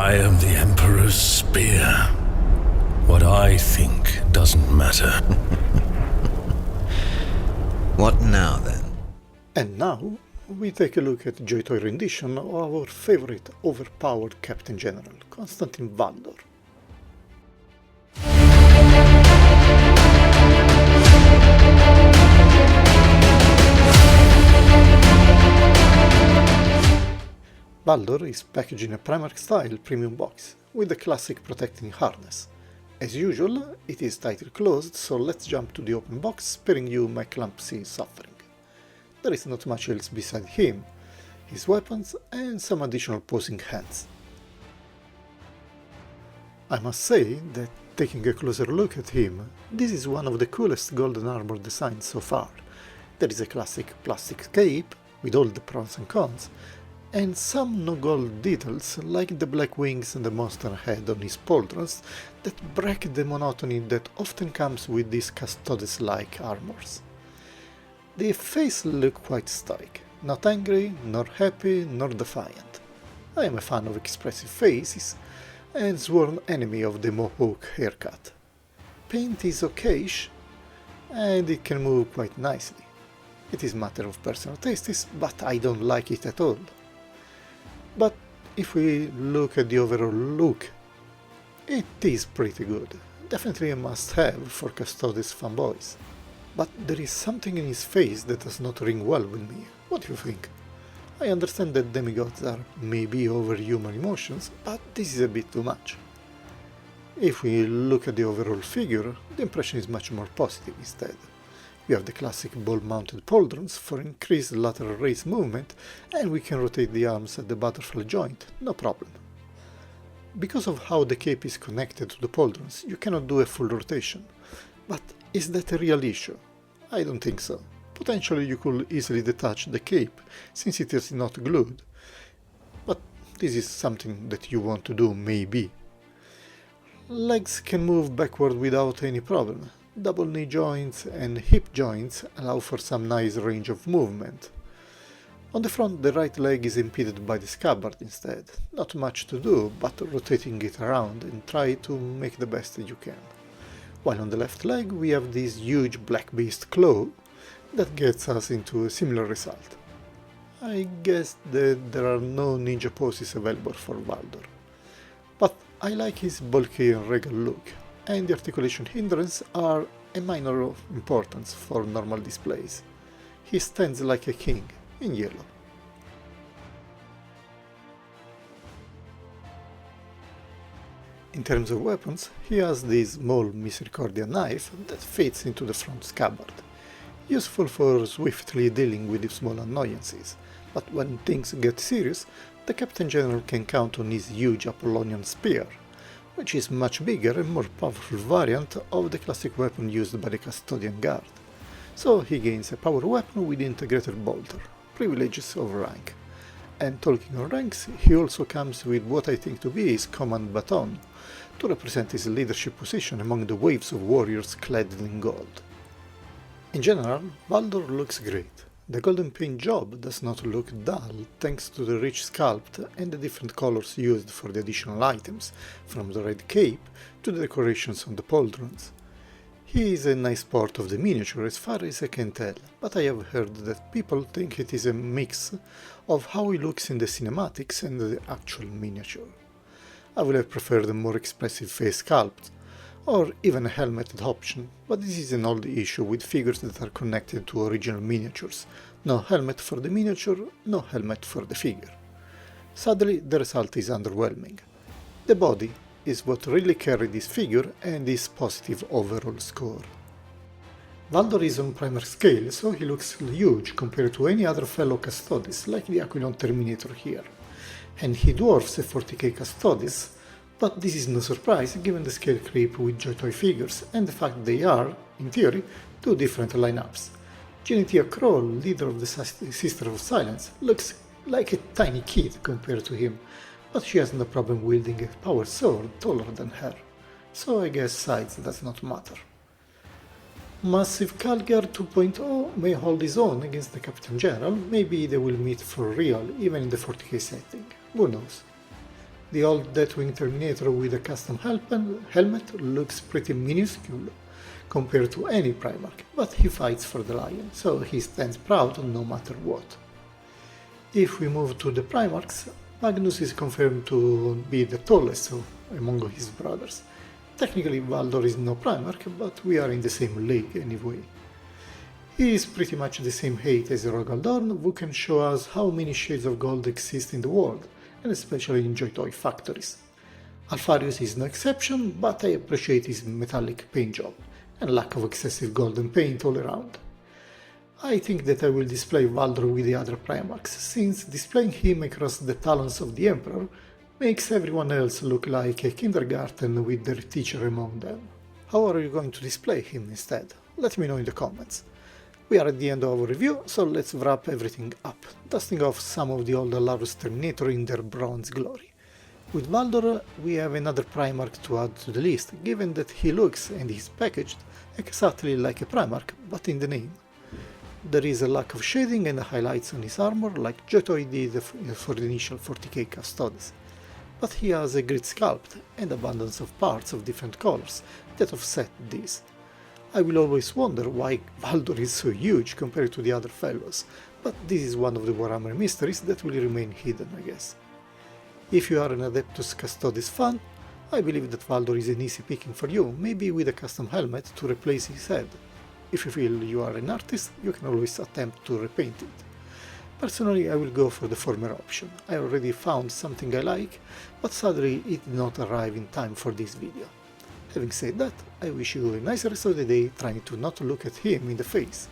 I am the Emperor's spear. What I think doesn't matter. What now, then? And now, we take a look at JOYTOY rendition of our favorite overpowered Captain General, Constantin Valdor. Valdor is packaged in a primarch style premium box, with the classic protecting harness. As usual, it is tightly closed, so let's jump to the open box, sparing you my clumsy suffering. There is not much else beside him, his weapons and some additional posing hands. I must say that taking a closer look at him, this is one of the coolest golden armor designs so far. There is a classic plastic cape, with all the pros and cons, and some no-gold details like the black wings and the monster head on his pauldrons that break the monotony that often comes with these Custodes-like armors. The face look quite stoic, not angry, nor happy, nor defiant. I am a fan of expressive faces, and sworn enemy of the mohawk haircut. Paint is okayish, and it can move quite nicely. It is a matter of personal tastes, but I don't like it at all. But if we look at the overall look, it is pretty good, definitely a must-have for Custodes fanboys. But there is something in his face that does not ring well with me. What do you think? I understand that demigods are maybe over human emotions, but this is a bit too much. If we look at the overall figure, the impression is much more positive instead. We have the classic ball-mounted pauldrons for increased lateral raise movement, and we can rotate the arms at the butterfly joint, no problem. Because of how the cape is connected to the pauldrons, you cannot do a full rotation. But is that a real issue? I don't think so. Potentially you could easily detach the cape, since it is not glued. But this is something that you want to do, maybe. Legs can move backward without any problem. Double knee joints and hip joints allow for some nice range of movement. On the front, the right leg is impeded by the scabbard instead. Not much to do, but rotating it around and try to make the best you can. While on the left leg we have this huge black beast claw that gets us into a similar result. I guess that there are no ninja poses available for Valdor. But I like his bulky and regal look, and the articulation hindrance are a minor of importance for normal displays. He stands like a king, in yellow. In terms of weapons, he has this small Misericordia knife that fits into the front scabbard, useful for swiftly dealing with small annoyances, but when things get serious, the Captain General can count on his huge Apollonian spear, which is much bigger and more powerful variant of the classic weapon used by the Custodian Guard. So he gains a power weapon with integrated bolter, privileges over rank. And talking of ranks, he also comes with what I think to be his command baton, to represent his leadership position among the waves of warriors clad in gold. In general, Valdor looks great. The golden paint job does not look dull thanks to the rich sculpt and the different colors used for the additional items, from the red cape to the decorations on the pauldrons. He is a nice part of the miniature as far as I can tell, but I have heard that people think it is a mix of how he looks in the cinematics and the actual miniature. I would have preferred a more expressive face sculpt, or even a helmeted option, but this is an old issue with figures that are connected to original miniatures. No helmet for the miniature, no helmet for the figure. Sadly, the result is underwhelming. The body is what really carried this figure and his positive overall score. Valdor is on primarch scale, so he looks huge compared to any other fellow Custodes like the Aquilon Terminator here. And he dwarfs a 40k Custodes, but this is no surprise given the scale creep with JOYTOY figures and the fact they are, in theory, two different lineups. Genitia Kroll, leader of the Sister of Silence, looks like a tiny kid compared to him, but she has no problem wielding a power sword taller than her, so I guess size does not matter. Massive Calgar 2.0 may hold his own against the Captain General, maybe they will meet for real even in the 40k setting, who knows. The old Deathwing Terminator with a custom helmet looks pretty minuscule compared to any primarch, but he fights for the lion, so he stands proud no matter what. If we move to the primarchs, Magnus is confirmed to be the tallest among his brothers. Technically Valdor is no primarch, but we are in the same league anyway. He is pretty much the same height as Rogaldorn, who can show us how many shades of gold exist in the world, and especially in JOYTOY factories. Alfarius is no exception, but I appreciate his metallic paint job, and lack of excessive golden paint all around. I think that I will display Valdor with the other primarchs, since displaying him across the talons of the Emperor makes everyone else look like a kindergarten with their teacher among them. How are you going to display him instead? Let me know in the comments. We are at the end of our review, so let's wrap everything up, dusting off some of the old Alarus Terminator in their bronze glory. With Valdor, we have another primarch to add to the list, given that he looks and is packaged exactly like a primarch, but in the name. There is a lack of shading and highlights on his armor, like JOYTOY did for the initial 40k Custodes, but he has a great sculpt and abundance of parts of different colors that offset this. I will always wonder why Valdor is so huge compared to the other fellows, but this is one of the Warhammer mysteries that will remain hidden, I guess. If you are an Adeptus Custodes fan, I believe that Valdor is an easy picking for you, maybe with a custom helmet to replace his head. If you feel you are an artist, you can always attempt to repaint it. Personally, I will go for the former option. I already found something I like, but sadly it did not arrive in time for this video. Having said that, I wish you a nice rest of the day, trying to not look at him in the face.